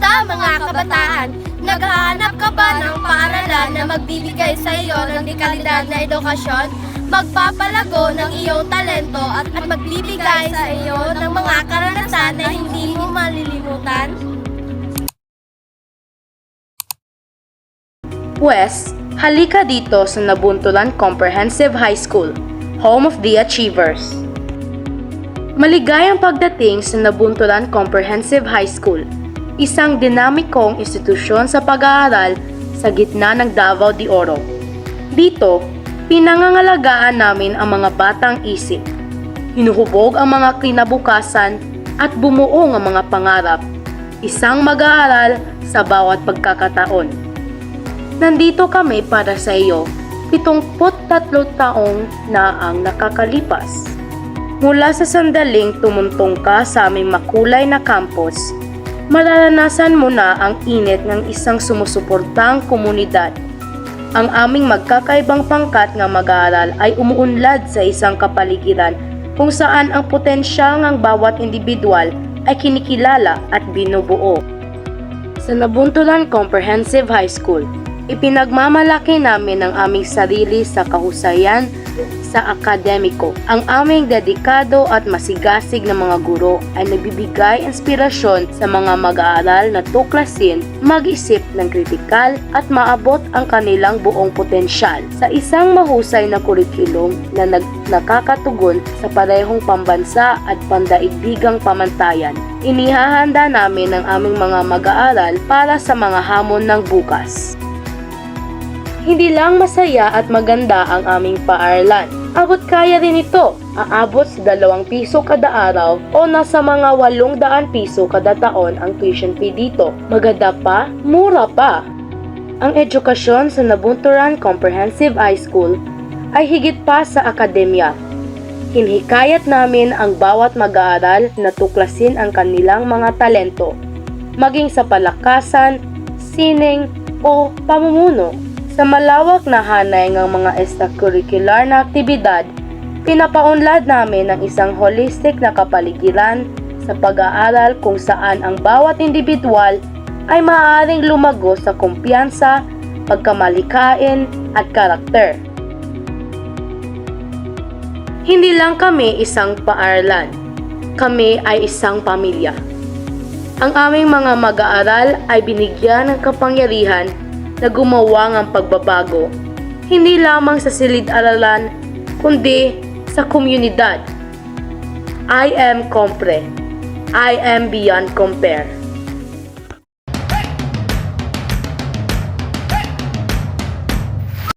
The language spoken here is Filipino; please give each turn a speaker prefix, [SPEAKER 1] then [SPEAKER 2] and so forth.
[SPEAKER 1] Kamusta mga kabataan? Naghahanap ka ba ng paaralan na magbibigay sa iyo ng dekalidad na edukasyon, magpapalago ng iyong talento at magbibigay sa iyo ng mga karanasan na hindi mo malilimutan?
[SPEAKER 2] Wes, halika dito sa Nabuntulan Comprehensive High School, home of the achievers. Maligayang pagdating sa Nabuntulan Comprehensive High School, isang dinamikong institusyon sa pag-aaral sa gitna ng Davao de Oro. Dito, pinangangalagaan namin ang mga batang isip, hinuhubog ang mga kinabukasan at bumuo ang mga pangarap, isang mag-aaral sa bawat pagkakataon. Nandito kami para sa iyo, 73 taong na ang nakakalipas. Mula sa sandaling tumuntong ka sa aming makulay na campus, mararanasan mo na ang init ng isang sumusuportang komunidad. Ang aming magkakaibang pangkat ng mag-aaral ay umuunlad sa isang kapaligiran kung saan ang potensyal ng bawat individual ay kinikilala at binubuo. Sa Nabuntulan Comprehensive High School, ipinagmamalaki namin ang aming sarili sa kahusayan sa akademiko. Ang aming dedikado at masigasig na mga guro ay nagbibigay inspirasyon sa mga mag-aaral na tuklasin, mag-isip ng kritikal at maabot ang kanilang buong potensyal sa isang mahusay na kurikulum na nakakatugon sa parehong pambansa at pandaigdigang pamantayan. Inihahanda namin ang aming mga mag-aaral para sa mga hamon ng bukas. Hindi lang masaya at maganda ang aming paaralan. Abot kaya rin ito. Aabot sa 2 piso kada araw o nasa mga 800 piso kada taon ang tuition fee dito. Maganda pa, mura pa. Ang edukasyon sa Nabuntulan Comprehensive High School ay higit pa sa akademya. Hinihikayat namin ang bawat mag-aaral na tuklasin ang kanilang mga talento, maging sa palakasan, sining o pamumuno. Sa malawak na hanay ng mga extracurricular na aktibidad, pinapaunlad namin ang isang holistic na kapaligiran sa pag-aaral kung saan ang bawat individual ay maaaring lumago sa kumpiyansa, pagkamalikain at karakter. Hindi lang kami isang paaralan, kami ay isang pamilya. Ang aming mga mag-aaral ay binigyan ng kapangyarihan na gumawa ng pagbabago, hindi lamang sa silid-aralan, kundi sa komunidad. I am Compre. I am beyond compare.